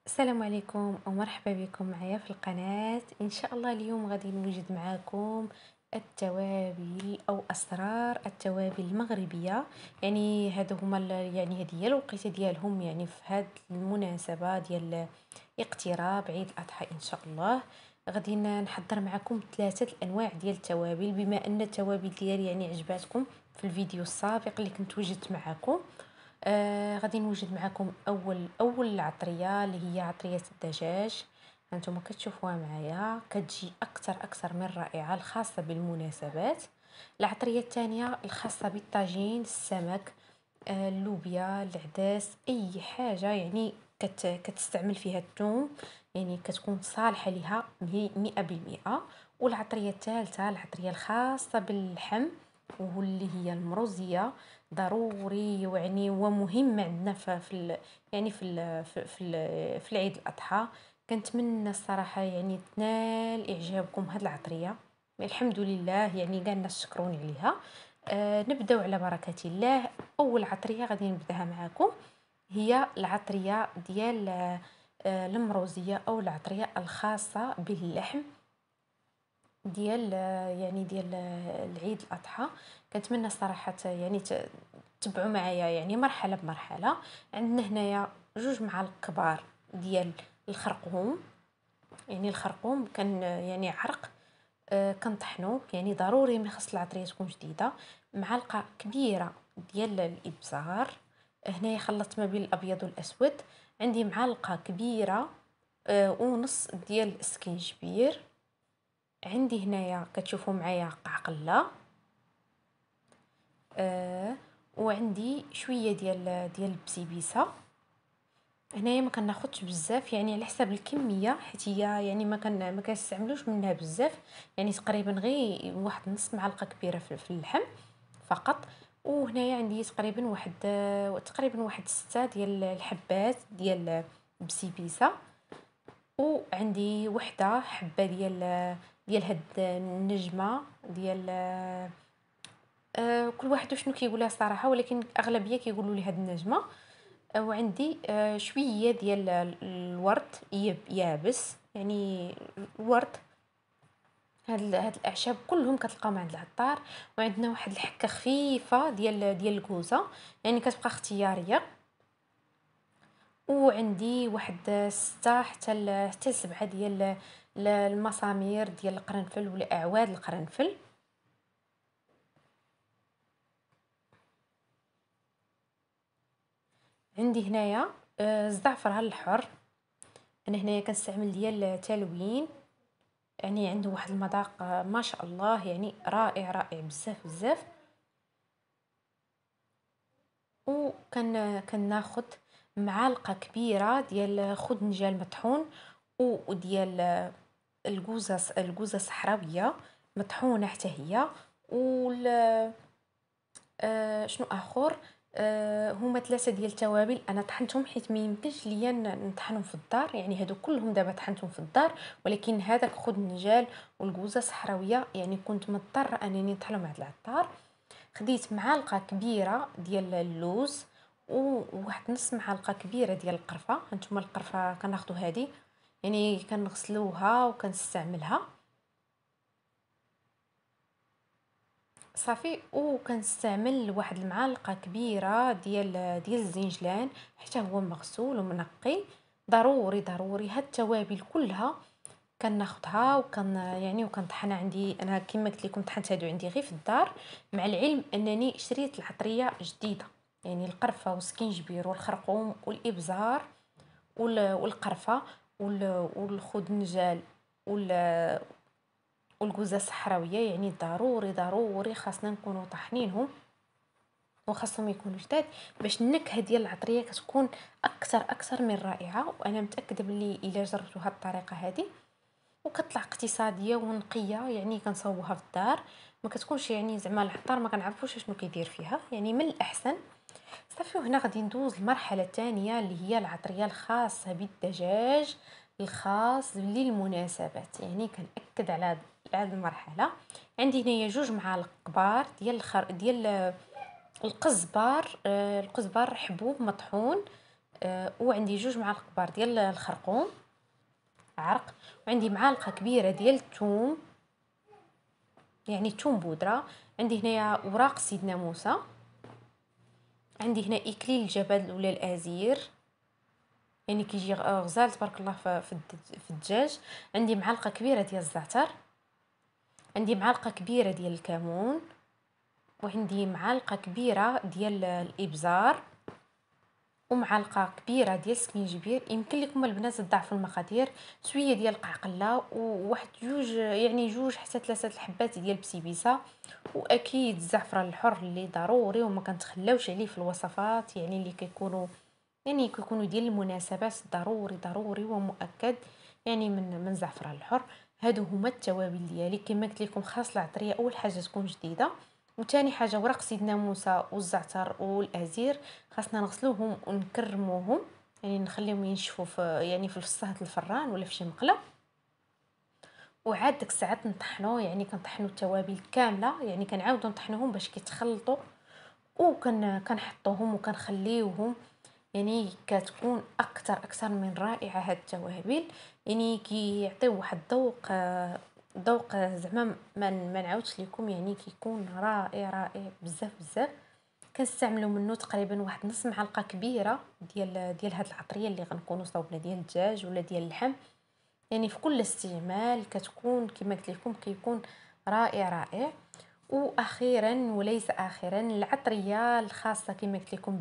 السلام عليكم ومرحبا بكم معايا في القناة. إن شاء الله اليوم غادي نوجد معاكم التوابل أو أسرار التوابل المغربية. يعني هادو هما يعني هذه هي الوقيته ديالهم، يعني في هاد المناسبة ديال اقتراب عيد الأضحى إن شاء الله. غادي نحضر معكم ثلاثة الأنواع ديال التوابل، بما أن التوابل ديالي يعني عجباتكم في الفيديو السابق اللي كنت وجدت معكم. غادي نوجد معكم اول عطريه اللي هي عطريه الدجاج. هانتوما كتشوفوها معايا، كتجي اكثر من رائعه، الخاصه بالمناسبات. العطريه الثانيه الخاصه بالطاجين السمك، اللوبيا، العدس، اي حاجه يعني كتستعمل فيها الثوم، يعني كتكون صالحه لها 100%. والعطريه الثالثه العطريه الخاصه باللحم، واللي هي المروزيه. ضروري يعني ومهم عندنا يعني في العيد الاضحى. كنتمنى الصراحه يعني تنال اعجابكم هاد العطريه. الحمد لله يعني كاع الناس شكروني عليها. نبداو على بركه الله. اول عطريه غادي نبداها معكم هي العطريه ديال المروزيه، او العطريه الخاصه باللحم ديال يعني ديال العيد الاضحى. كنتمنى الصراحه يعني تبعوا معايا يعني مرحله بمرحله. عندنا هنايا 2 معالق كبار ديال الخرقوم. يعني الخرقوم كان يعني عرق، كنطحنو، يعني ضروري من خاص العطريه تكون جديده. معلقه كبيره ديال الابزار. هنايا خلطت ما بين الابيض والاسود. عندي معلقه كبيره ونص ديال السكينجبير. عندي هنايا كتشوفوا معايا قعقله. وعندي شويه ديال البسيبيسه. هنايا ما كناخدش بزاف، يعني على حساب الكميه، حيت هي يعني ما كنستعملوش منها بزاف. يعني تقريبا غير واحد نص معلقه كبيره في اللحم فقط. وهنايا عندي تقريبا واحد 6 ديال الحبات ديال البسيبيسه. وعندي وحده حبه ديال هاد النجمه ديال كل واحد وشنو كيقولها الصراحه، ولكن اغلبيه كيقولوا لي هاد النجمه. وعندي شويه ديال الورد يابس، يعني الورد. هاد الاعشاب كلهم كتلقاهم عند العطار. وعندنا واحد الحكه خفيفه ديال الكوزه، يعني كتبقى اختياريه. وعندي واحد 6 حتى 7 ديال المسامير ديال القرنفل ولا اعواد القرنفل. عندي هنايا الزعفران الحر. انا هنايا كنستعمل ديال تلوين، يعني عنده واحد المذاق ما شاء الله، يعني رائع بزاف بزاف. كناخد معلقه كبيره ديال خدنجال مطحون، وديال الجوزه الصحراويه مطحونه حتى هي. وال شنو اخر؟ هما 3 ديال التوابل انا طحنتهم، حيت ما يمكنش ليا نطحنهم في الدار، يعني هادو كلهم دابا طحنتهم في الدار. ولكن هذاك خدنجال والجوزه الصحراويه يعني كنت مضطره انني نطحنهم عند العطار. خديت معلقه كبيره ديال اللوز، وواحد نص معلقه كبيره ديال القرفه. هانتوما القرفه كناخذوا هذه، يعني كنغسلوها وكنستعملها صافي. وكنستعمل واحد المعلقه كبيره ديال الزنجلان، حتى هو مغسول ومنقي. ضروري هاد التوابل كلها كناخدها يعني وكنطحنها عندي انا. كما قلت لكم طحنت هادو عندي غير في الدار، مع العلم انني شريت العطريه جديده، يعني القرفه والسكينجبير والخرقوم والابزار والقرفه والخدنجال والجوزه الصحراويه. يعني ضروري خاصنا نكونوا طاحنينهم، وخاصهم يكونوا جداد، باش النكهه ديال العطريه كتكون اكثر من رائعه. وانا متاكده بلي الا جربتوا هاد الطريقه هذه وكتطلع اقتصاديه ونقيه، يعني كنصاوبوها في الدار، ما كتكونش يعني زعما العطار ما كنعرفوش شنو كيدير فيها، يعني من الاحسن. صافي. وهنا غادي ندوز المرحله الثانيه اللي هي العطريه الخاصه بالدجاج، الخاص للمناسبات. يعني كنأكد على هذه المرحله. عندي هنايا 2 معالق كبار ديال القزبر. القزبر حبوب مطحون. وعندي 2 معالق كبار ديال الخرقوم عرق، وعندي معلقه كبيره ديال الثوم، يعني الثوم بودره. عندي هنايا اوراق سيدنا موسى، عندي هنا اكليل الجبل ولا الازير، يعني كيجي غزال تبارك الله في الدجاج. عندي معلقه كبيره ديال الزعتر، عندي معلقه كبيره ديال الكمون، وعندي معلقه كبيره ديال الابزار، ومعلقه كبيره ديال السكينجبير. يمكن لكم البنات تضاعفوا المقادير، شويه ديال القعقله، وواحد جوج يعني 2 حتى 3 الحبات ديال البسيبيسه، واكيد الزعفران الحر اللي ضروري وما كنتخلاوش عليه في الوصفات، يعني اللي كيكونوا ديال المناسبات، ضروري ضروري ومؤكد يعني من زعفران الحر. هادو هما التوابل ديالي. كما قلت لكم خاص العطريه اول حاجه تكون جديده، وثاني حاجه ورق سيدنا موسى والزعتر والازير خاصنا نغسلوهم ونكرموهم، يعني نخليهم ينشفوا في الصهد الفران ولا في شي مقله. وعاد ديك الساعات نطحنوا، يعني كنطحنوا التوابل كامله، يعني كنعاودوا نطحنوهم باش كيتخلطوا، كنحطوهم وكنخليوهم. يعني كتكون اكثر من رائعه هاد التوابل، يعني كيعطيو واحد ذوق زعما ما نعاودش لكم، يعني كيكون رائع بزاف بزاف. كنستعملوا منه تقريبا واحد نص معلقه كبيره ديال هاد العطريه اللي غنكونوا صوبنا ديال الدجاج ولا ديال اللحم. يعني في كل استعمال كتكون كما قلت لكم كيكون رائع. واخيرا وليس اخرا العطريه الخاصه كما قلت لكم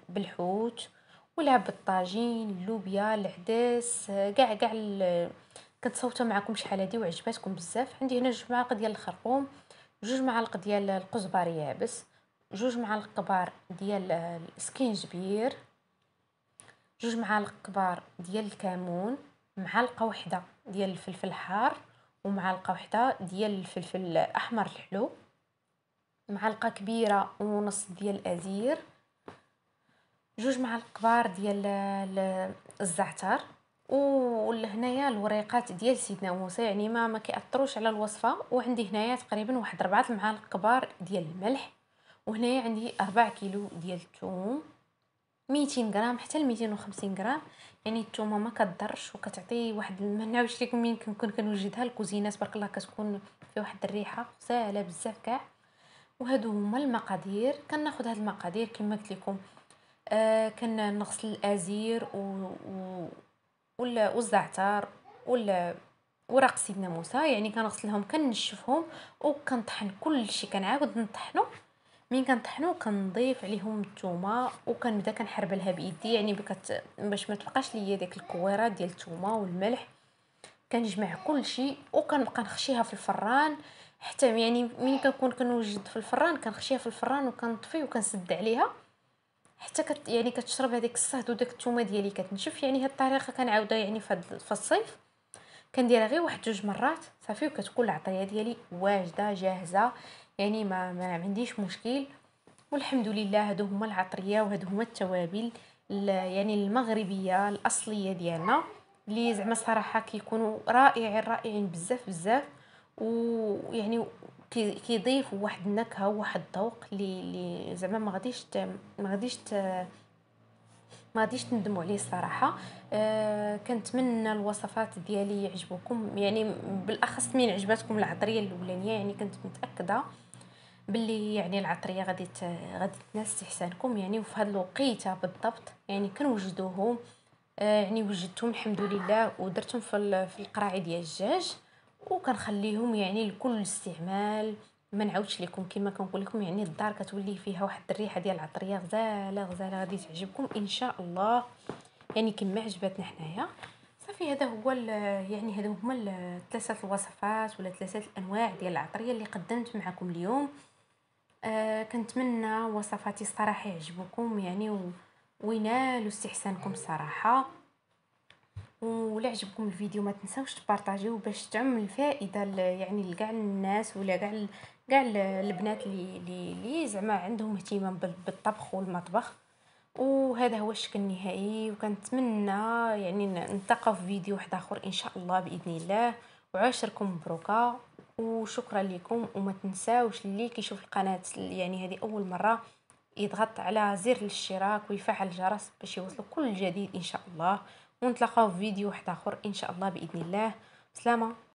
بالحوت ولا بالطاجين، اللوبيا، العدس، كاع كنتصوتها معكم شحال هادي وعجباتكم بزاف. عندي هنا 2 معالق ديال الخرقوم، 2 معالق ديال القزبر يابس، 2 معالق كبار ديال السكينجبير، 2 معالق كبار ديال الكمون، معلقه واحده ديال الفلفل الحار، ومعلقه واحده ديال الفلفل الاحمر الحلو، معلقه كبيره ونص ديال الازير، 2 معالق كبار ديال الزعتر. ولهنايا الوريقات ديال سيدنا موسى، يعني ما كيأثروش على الوصفه. وعندي هنايا تقريبا واحد 4 المعالق كبار ديال الملح. وهنايا عندي 4 كيلو ديال الثوم، 200 غرام حتى ل 250 غرام. يعني الثومه ما كتضرش وكتعطي واحد، ما نعاودش لكم مين كنكون كنوجدها الكوزينه تبارك الله كتكون في واحد الريحه غزاله بزاف كاع. وهادو هما المقادير. كناخذ هاد المقادير كما قلت لكم، كنغسل الازير والزعتر ولا ورق سيدنا موسى، يعني كنغسلهم كنشفهم وكنطحن كل شيء، كنعاود نطحنو. من كنطحنو كنضيف عليهم الثومه وكنبدا كنحربلها بايدي، يعني باش ما تبقاش ليا داك الكويرات ديال الثومه والملح. كنجمع كل شيء وكنبقى نخشيها في الفران، حتى يعني ملي كنكون كنوجد في الفران كنخشيها في الفران وكنطفي وكنسد عليها حتى يعني كتشرب هذيك الصهد وداك الثومه ديالي كتنشف. يعني هاد الطريقه كنعاودها يعني في الصيف كنديرها غير واحد 2 مرات صافي، وكتكون العطريه ديالي واجده جاهزه، يعني ما عنديش مشكل. والحمد لله هادو هما العطريه وهادو هما التوابل يعني المغربيه الاصليه ديالنا، اللي زعما صراحه كيكونوا رائعين بزاف بزاف. ويعني كيضيفوا واحد النكهه وواحد الذوق اللي زعما ما غاديش تندموا عليه الصراحه. كنتمنى الوصفات ديالي يعجبوكم، يعني بالاخص من عجباتكم العطريه الاولانيه، يعني كنت متاكده باللي يعني العطريه غادي تنال استحسانكم. يعني وفي هذا الوقيته بالضبط يعني كنوجدوهم، يعني وجدتهم الحمد لله ودرتهم في القراعي ديال الدجاج، وكنخليهم يعني لكل استعمال. ما نعاودش لكم كما كنقول لكم، يعني الدار كتولي فيها واحد الريحه ديال العطريه غزاله غادي تعجبكم ان شاء الله، يعني كما عجبتنا حنايا. صافي هذا هو يعني هذا هما 3 الوصفات ولا 3 الانواع ديال العطريه اللي قدمت معكم اليوم. كنتمنى وصفاتي الصراحه يعجبوكم، يعني وينالوا استحسانكم صراحه. ولا عجبكم الفيديو ما تنساوش تبارطاجيوه باش تعم الفائده يعني لكاع الناس ولا كاع البنات اللي زعما عندهم اهتمام بالطبخ والمطبخ. وهذا هو الشكل النهائي، وكنتمنى يعني نلتقاو في فيديو واحد اخر ان شاء الله باذن الله. وعاشركم مبروكه وشكرا لكم. وما تنساوش اللي كيشوف القناه يعني هذه اول مره يضغط على زر الاشتراك ويفعل الجرس باش يوصلوا كل جديد ان شاء الله. ونتلاقاو في فيديو واحد اخر ان شاء الله باذن الله. سلامه.